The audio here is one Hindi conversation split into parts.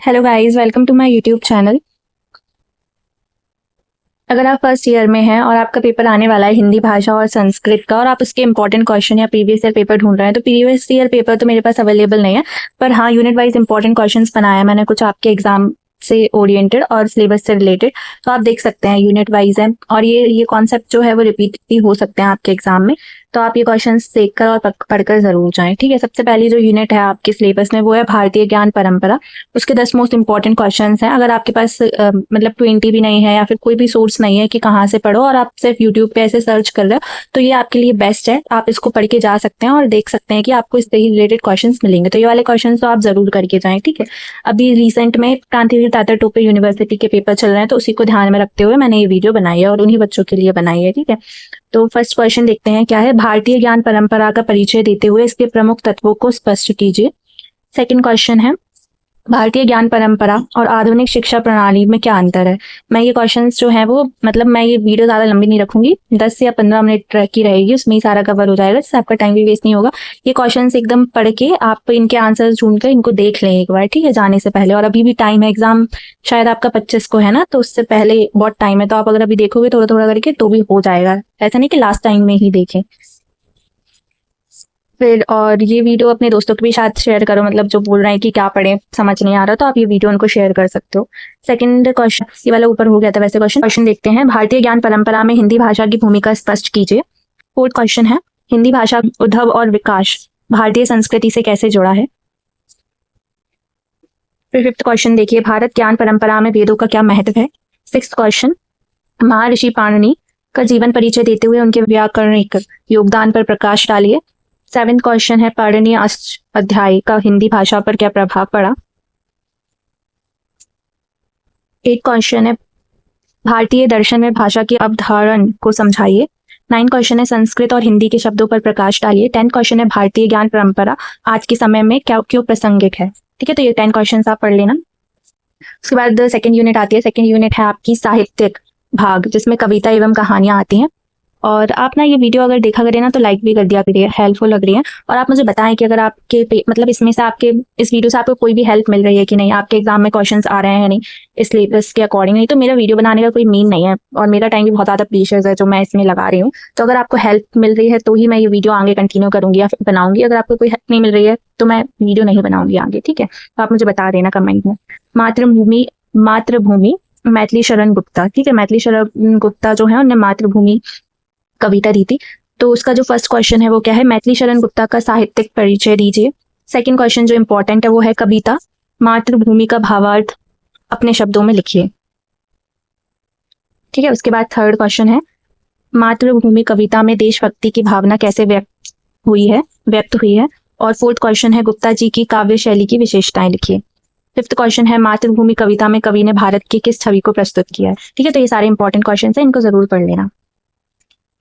Hello guys, welcome to my YouTube channel. अगर आप फर्स्ट ईयर में हैं और आपका पेपर आने वाला है हिंदी भाषा और संस्कृत का और आप उसके इंपॉर्टेंट क्वेश्चन या प्रीवियस ईयर पेपर ढूंढ रहे हैं, तो प्रीवियस ईयर पेपर तो मेरे पास अवेलेबल नहीं है, पर हाँ यूनिट वाइज इंपॉर्टेंट क्वेश्चंस बनाया मैंने कुछ आपके एग्जाम से ओरिएंटेड और सिलेबस से रिलेटेड। तो आप देख सकते हैं यूनिट वाइज है और ये कॉन्सेप्ट जो है वो रिपीट भी हो सकते हैं आपके एग्जाम में। तो आप ये क्वेश्चंस देखकर और पढ़कर जरूर जाएं। ठीक है, सबसे पहली जो यूनिट है आपके सिलेबस में वो है भारतीय ज्ञान परंपरा। उसके 10 मोस्ट इंपॉर्टेंट क्वेश्चंस हैं। अगर आपके पास मतलब 20 भी नहीं है या फिर कोई भी सोर्स नहीं है कि कहाँ से पढ़ो और आप सिर्फ यूट्यूब पे ऐसे सर्च कर रहे हो, तो ये आपके लिए बेस्ट है। आप इसको पढ़ के जा सकते हैं और देख सकते हैं कि आपको इससे ही रिलेटेड क्वेश्चंस मिलेंगे। तो ये वाले क्वेश्चन तो आप जरूर करके जाएं। ठीक है, अभी रिसेंट में क्रांतिवीर तात्या टोपे यूनिवर्सिटी के पेपर चल रहे हैं, तो उसी को ध्यान में रखते हुए मैंने ये वीडियो बनाई है और उन्हीं बच्चों के लिए बनाई है। ठीक है, तो फर्स्ट क्वेश्चन देखते हैं क्या है। भारतीय ज्ञान परंपरा का परिचय देते हुए इसके प्रमुख तत्वों को स्पष्ट कीजिए। सेकंड क्वेश्चन है, भारतीय ज्ञान परंपरा और आधुनिक शिक्षा प्रणाली में क्या अंतर है। मैं ये क्वेश्चंस जो है वो मतलब मैं ये वीडियो ज्यादा लंबी नहीं रखूंगी, 10 या 15 मिनट की रहेगी, उसमें ही सारा कवर हो जाएगा, जिससे आपका टाइम भी वेस्ट नहीं होगा। ये क्वेश्चंस एकदम पढ़ के आप इनके आंसर्स ढूंढ कर इनको देख लें एक बार, ठीक है, जाने से पहले। और अभी भी टाइम है, एग्जाम शायद आपका 25 को है ना, तो उससे पहले बहुत टाइम है। तो आप अगर अभी देखोगे थोड़ा थोड़ा करके तो भी हो जाएगा, ऐसा नहीं कि लास्ट टाइम में ही देखें। फिर और ये वीडियो अपने दोस्तों के भी साथ शेयर करो, मतलब जो बोल रहे हैं कि क्या पढ़ें समझ नहीं आ रहा, तो आप ये वीडियो उनको शेयर कर सकते हो। सेकंड क्वेश्चन, ये वाला ऊपर हो गया था वैसे। क्वेश्चन देखते हैं, भारतीय ज्ञान परंपरा में हिंदी भाषा की भूमिका स्पष्ट कीजिए। फोर्थ क्वेश्चन है, हिंदी भाषा उद्भव और विकास भारतीय संस्कृति से कैसे जुड़ा है। फिर फिफ्थ क्वेश्चन देखिए, भारत ज्ञान परंपरा में वेदों का क्या महत्व है। सिक्स्थ क्वेश्चन, महर्षि पाणिनि का जीवन परिचय देते हुए उनके व्याकरणिक योगदान पर प्रकाश डालिए। सेवेंथ क्वेश्चन है, पाणिनि अष्टाध्यायी का हिंदी भाषा पर क्या प्रभाव पड़ा। एट क्वेश्चन है, भारतीय दर्शन में भाषा की अवधारण को समझाइए। 9 क्वेश्चन है, संस्कृत और हिंदी के शब्दों पर प्रकाश डालिए। 10 क्वेश्चन है, भारतीय ज्ञान परंपरा आज के समय में क्या क्यों प्रासंगिक है। ठीक है, तो ये 10 क्वेश्चन आप पढ़ लेना। उसके बाद सेकंड यूनिट आती है। सेकंड यूनिट है आपकी साहित्यिक भाग, जिसमें कविता एवं कहानियां आती हैं। और आप ना ये वीडियो अगर देखा करें ना तो लाइक भी कर दिया करिए, हेल्पफुल लग रही है। और आप मुझे बताएं कि अगर आपके मतलब इसमें से आपके इस वीडियो से आपको कोई भी हेल्प मिल रही है कि नहीं, आपके एग्जाम में क्वेश्चंस आ रहे हैं या नहीं इस सिलेबस के अकॉर्डिंग। नहीं तो मेरा वीडियो बनाने का कोई मीन नहीं है और मेरा टाइम भी बहुत ज़्यादा प्रीशियस है जो मैं इसमें लगा रही हूँ। तो अगर आपको हेल्प मिल रही है तो ही मैं ये वीडियो आगे कंटिन्यू करूंगी या फिर बनाऊंगी। अगर आपको कोई हेल्प नहीं मिल रही है तो मैं वीडियो नहीं बनाऊंगी आगे। ठीक है, तो आप मुझे बता देना कमेंट में। मातृभूमि मातृभूमि मैथिली शरण गुप्ता। ठीक है, मैथिली शरण गुप्ता जो है उन्होंने मातृभूमि कविता दी थी। तो उसका जो फर्स्ट क्वेश्चन है वो क्या है, मैथिली शरण गुप्ता का साहित्यिक परिचय दीजिए। सेकंड क्वेश्चन जो इंपॉर्टेंट है वो है, कविता मातृभूमि का भावार्थ अपने शब्दों में लिखिए। ठीक है, उसके बाद थर्ड क्वेश्चन है, मातृभूमि कविता में देशभक्ति की भावना कैसे व्यक्त हुई है। और फोर्थ क्वेश्चन है, गुप्ता जी की काव्य शैली की विशेषताएं लिखिए। फिफ्थ क्वेश्चन है, मातृभूमि कविता में कवि ने भारत की किस छवि को प्रस्तुत किया है। ठीक है, तो ये सारे इंपॉर्टेंट क्वेश्चन है, इनको जरूर पढ़ लेना।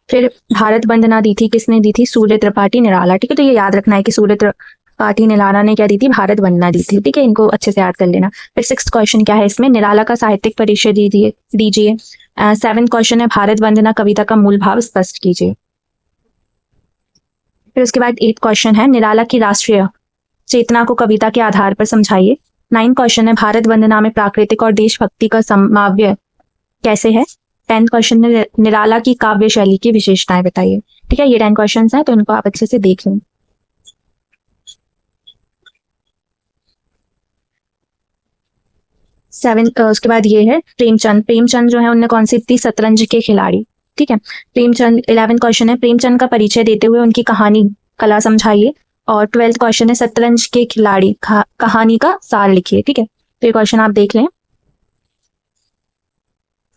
फिर भारत वंदना दी थी किसने दी थी, सूर्य त्रिपाठी निराला। ठीक है, तो ये याद रखना है कि सूर्य त्रिपाठी निराला ने क्या दी थी, भारत वंदना दी थी। ठीक है, इनको अच्छे से याद कर लेना। फिर सिक्स्थ क्वेश्चन क्या है इसमें, निराला का साहित्यिक परिचय दीजिए। सेवेंथ क्वेश्चन है, भारत वंदना कविता का मूल भाव स्पष्ट कीजिए। फिर उसके बाद 8th क्वेश्चन है, निराला की राष्ट्रीय चेतना को कविता के आधार पर समझाइए। 9th क्वेश्चन है, भारत वंदना में प्राकृतिक और देशभक्ति का समन्वय कैसे है। 10th क्वेश्चन है, निराला की काव्य शैली की विशेषताएं बताइए। ठीक है, ये 10 क्वेश्चन हैं, तो इनको आप अच्छे से देख लें। उसके बाद ये है प्रेमचंद जो है उनने कौन सी थी, शतरंज के खिलाड़ी। ठीक है, प्रेमचंद। 11th क्वेश्चन है, प्रेमचंद का परिचय देते हुए उनकी कहानी कला समझाइए। और 12th क्वेश्चन है, शतरंज के खिलाड़ी कहानी का सार लिखिए। ठीक है, तो ये क्वेश्चन आप देख लें,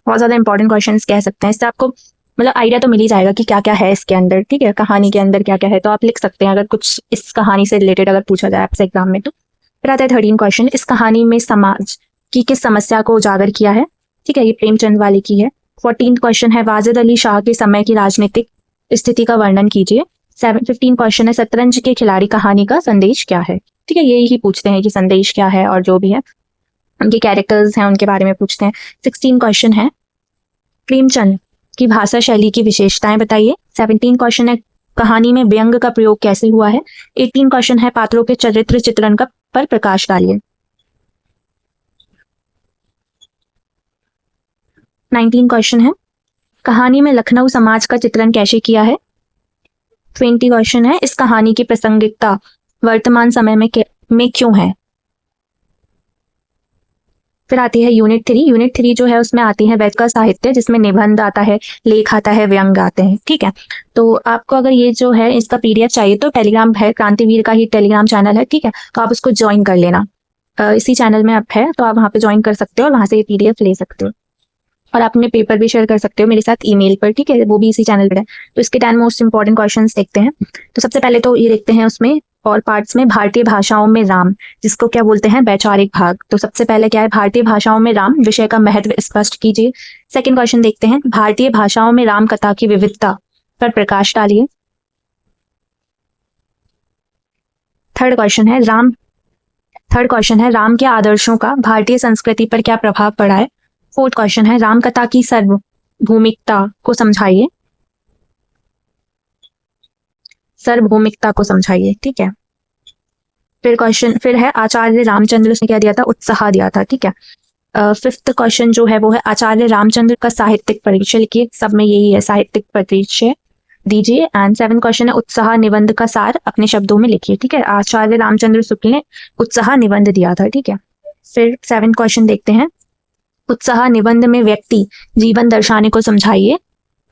बहुत ज्यादा इंपॉर्टेंट क्वेश्चन कह सकते हैं। इससे आपको मतलब आइडिया तो मिल ही जाएगा कि क्या क्या है इसके अंदर। ठीक है, कहानी के अंदर क्या क्या है तो आप लिख सकते हैं अगर कुछ इस कहानी से रिलेटेड अगर पूछा जाए आपसे एग्जाम में तो। फिर आता है 13 क्वेश्चन, इस कहानी में समाज की किस समस्या को उजागर किया है। ठीक है, ये प्रेमचंद वाले की है। 14th क्वेश्चन है, वाजिद अली शाह के समय की राजनीतिक स्थिति का वर्णन कीजिए। 15 क्वेश्चन है, शतरंज के खिलाड़ी कहानी का संदेश क्या है। ठीक है, यही पूछते हैं कि संदेश क्या है और जो भी है उनके कैरेक्टर्स हैं उनके बारे में पूछते हैं। 16 क्वेश्चन है, प्रेमचंद की भाषा शैली की विशेषताएं बताइए। 17 क्वेश्चन है, कहानी में व्यंग का प्रयोग कैसे हुआ है। 18 क्वेश्चन है, पात्रों के चरित्र चित्रण का पर प्रकाश डालिए। 19 क्वेश्चन है, कहानी में लखनऊ समाज का चित्रण कैसे किया है। 20 क्वेश्चन है, इस कहानी की प्रासंगिकता वर्तमान समय में क्यों है। फिर आती है यूनिट 3। यूनिट 3 जो है उसमें आती है वैदिक साहित्य, जिसमें निबंध आता है, लेख आता है, व्यंग आते हैं। ठीक है, तो आपको अगर ये जो है इसका पीडीएफ चाहिए तो टेलीग्राम है, क्रांतिवीर का ही टेलीग्राम चैनल है। ठीक है, तो आप उसको ज्वाइन कर लेना। इसी चैनल में आप है तो आप वहाँ पे ज्वाइन कर सकते हो और वहाँ से ये पीडीएफ ले सकते हो, और आप अपने पेपर भी शेयर कर सकते हो मेरे साथ ईमेल पर। ठीक है, वो भी इसी चैनल पर है। तो इसके 10 मोस्ट इंपॉर्टेंट क्वेश्चंस देखते हैं। तो सबसे पहले तो ये देखते हैं उसमें और पार्ट्स में, भारतीय भाषाओं में राम, जिसको क्या बोलते हैं, वैचारिक भाग। तो सबसे पहले क्या है, भारतीय भाषाओं में राम विषय का महत्व स्पष्ट कीजिए। सेकंड क्वेश्चन देखते हैं, भारतीय भाषाओं में राम कथा की विविधता पर प्रकाश डालिए। थर्ड क्वेश्चन है राम के आदर्शों का भारतीय संस्कृति पर क्या प्रभाव पड़ा है। फोर्थ क्वेश्चन है, राम कथा की सार्वभौमिकता को समझाइए। ठीक है, फिर है आचार्य रामचंद्र, उसने क्या दिया था, उत्साह दिया था। ठीक है, फिफ्थ क्वेश्चन जो है वो है आचार्य रामचंद्र का साहित्यिक परिचय लिखिए। सब में यही है, साहित्यिक परिचय दीजिए। एंड 7 क्वेश्चन है, उत्साह निबंध का सार अपने शब्दों में लिखिए। ठीक है, आचार्य रामचंद्र शुक्ल ने उत्साह निबंध दिया था। ठीक है, फिर 7 क्वेश्चन देखते हैं, उत्साह निबंध में व्यक्ति जीवन दर्शाने को समझाइए।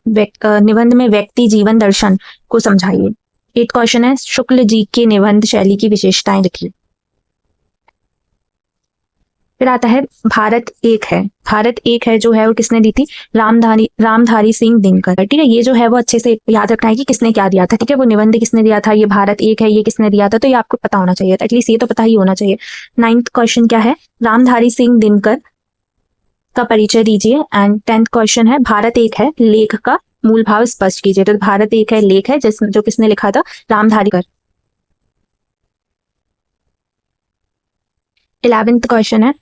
निबंध में व्यक्ति जीवन दर्शन को समझाइए। 8 क्वेश्चन है, शुक्ल जी के निबंध शैली की विशेषताएं लिखिए। फिर आता है भारत एक है जो है वो किसने दी थी, रामधारी सिंह दिनकर। ठीक है, ये जो है वो अच्छे से याद रखना है कि किसने क्या दिया था। ठीक है, वो निबंध किसने दिया था, ये भारत एक है, ये किसने दिया था, तो ये आपको पता होना चाहिए, एटलीस्ट ये तो पता ही होना चाहिए। 9th क्वेश्चन क्या है, रामधारी सिंह दिनकर का परिचय दीजिए। एंड 10th क्वेश्चन है, भारत एक है लेख का मूल भाव स्पष्ट कीजिए। तो भारत एक है लेख है जो किसने लिखा था, रामधारी कर। 11th क्वेश्चन है,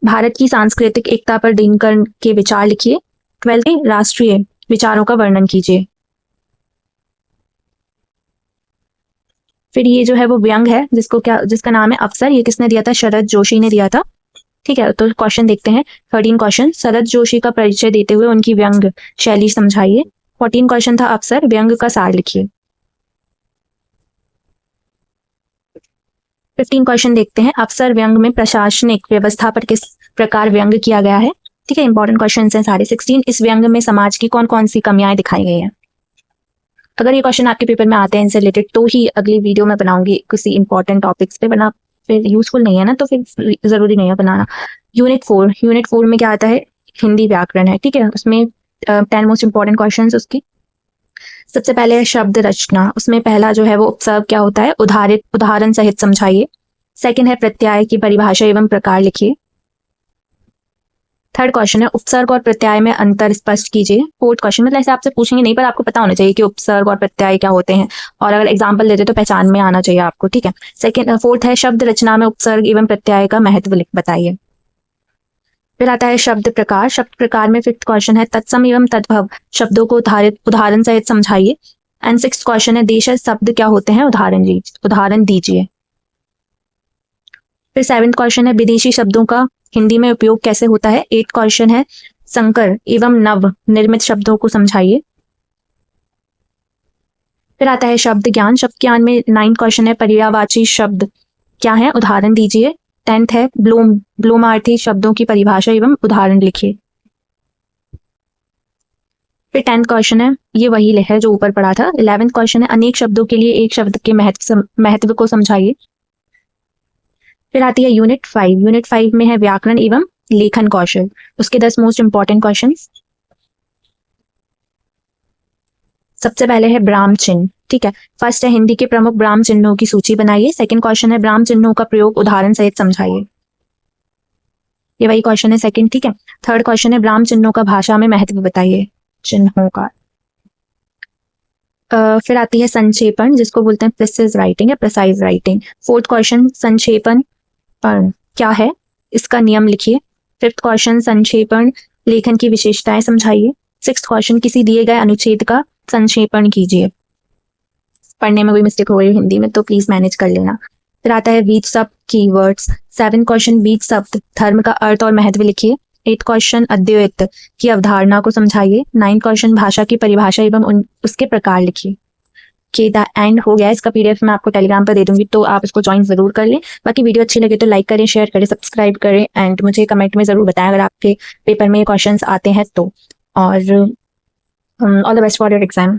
भारत की सांस्कृतिक एकता पर दिनकर के विचार लिखिए। 12th, राष्ट्रीय विचारों का वर्णन कीजिए। फिर ये जो है वो व्यंग है, जिसका नाम है अफसर, ये किसने दिया था, शरद जोशी ने दिया था। ठीक है, तो क्वेश्चन देखते हैं। 13 क्वेश्चन, शरद जोशी का परिचय देते हुए उनकी व्यंग शैली समझाइए। 14 क्वेश्चन था, अफसर व्यंग का सार लिखिए। 15 क्वेश्चन देखते हैं, अफसर व्यंग में प्रशासनिक व्यवस्था पर किस प्रकार व्यंग किया गया है। ठीक है, इंपॉर्टेंट क्वेश्चन हैं सारे। 16, इस व्यंग में समाज की कौन कौन सी कमियां दिखाई गई हैं। अगर ये क्वेश्चन आपके पेपर में आते हैं इनसे रिलेटेड तो ही अगली वीडियो में बनाऊंगी किसी इंपॉर्टेंट टॉपिक्स पे, बना फिर यूजफुल नहीं है ना, तो फिर जरूरी नहीं है बनाना। यूनिट 4 में क्या आता है, हिंदी व्याकरण है। ठीक है, उसमें 10 मोस्ट इंपॉर्टेंट क्वेश्चन उसकी। सबसे पहले है शब्द रचना, उसमें पहला जो है वो उपसर्ग क्या होता है, उदाहरण सहित समझाइए। सेकंड है प्रत्यय की परिभाषा एवं प्रकार लिखिए। थर्ड क्वेश्चन है, उपसर्ग और प्रत्यय में अंतर स्पष्ट कीजिए। फोर्थ क्वेश्चन, मतलब ऐसे आपसे पूछेंगे नहीं पर आपको पता होना चाहिए कि उपसर्ग और प्रत्यय क्या होते हैं, और अगर एग्जाम्पल देते तो पहचान में आना चाहिए आपको। ठीक है, फोर्थ है, शब्द रचना में उपसर्ग एवं प्रत्यय का महत्व बताइए। फिर आता है शब्द प्रकार में 5th क्वेश्चन है, तत्सम एवं तद्भव शब्दों को उदाहरण सहित समझाइए। एंड 6th क्वेश्चन है, देशज शब्द क्या होते हैं, उदाहरण दीजिए। फिर 7th क्वेश्चन है, विदेशी शब्दों का हिंदी में उपयोग कैसे होता है। 8th क्वेश्चन है, संकर एवं नव निर्मित शब्दों को समझाइए। फिर आता है शब्द ज्ञान में 9th क्वेश्चन है, पर्यायवाची शब्द क्या है, उदाहरण दीजिए। 10th है, ब्लोमार्थी शब्दों की परिभाषा एवं उदाहरण लिखिए। फिर 10th क्वेश्चन है, ये वही है जो ऊपर पढ़ा था। 11th क्वेश्चन है, अनेक शब्दों के लिए एक शब्द के महत्व को समझाइए। फिर आती है यूनिट 5 में है व्याकरण एवं लेखन कौशल, उसके 10 मोस्ट इंपॉर्टेंट क्वेश्चन। सबसे पहले है ब्राह्म चिन्ह। ठीक है, फर्स्ट है, हिंदी के प्रमुख ब्राह्म चिन्हों की सूची बनाइए। सेकंड क्वेश्चन है, ब्राह्म चिन्हों का प्रयोग उदाहरण सहित समझाइए। ये वही क्वेश्चन है सेकंड। ठीक है, थर्ड क्वेश्चन है, ब्राह्म चिन्हों का भाषा में महत्व बताइए, चिन्हों का। फिर आती है संक्षेपण, जिसको बोलते हैं प्रिसाइज राइटिंग या प्रिसाइज राइटिंग। फोर्थ क्वेश्चन, संक्षेपण क्या है, इसका नियम लिखिए। 5th क्वेश्चन, संक्षेपण लेखन की विशेषताएं समझाइए। 6th क्वेश्चन, किसी दिए गए अनुच्छेद का संक्षेपण कीजिए। पढ़ने में कोई मिस्टेक हो रही है हिंदी में तो प्लीज मैनेज कर लेना। फिर आता है बीज शब्द कीवर्ड्स। 7th क्वेश्चन, बीज शब्द धर्म का अर्थ और महत्व लिखिए। 8th क्वेश्चन अद्वैत की अवधारणा को समझाइए। 9th क्वेश्चन भाषा की परिभाषा एवं उसके प्रकार लिखिए। कि द एंड हो गया। इसका PDF मैं आपको टेलीग्राम पर दे दूंगी, तो आप इसको ज्वाइन जरूर कर लें। बाकी वीडियो अच्छी लगे तो लाइक करें, शेयर करें, सब्सक्राइब करें एंड मुझे कमेंट में जरूर बताएं अगर आपके पेपर में ये क्वेश्चंस आते हैं तो। और all the best for your exam.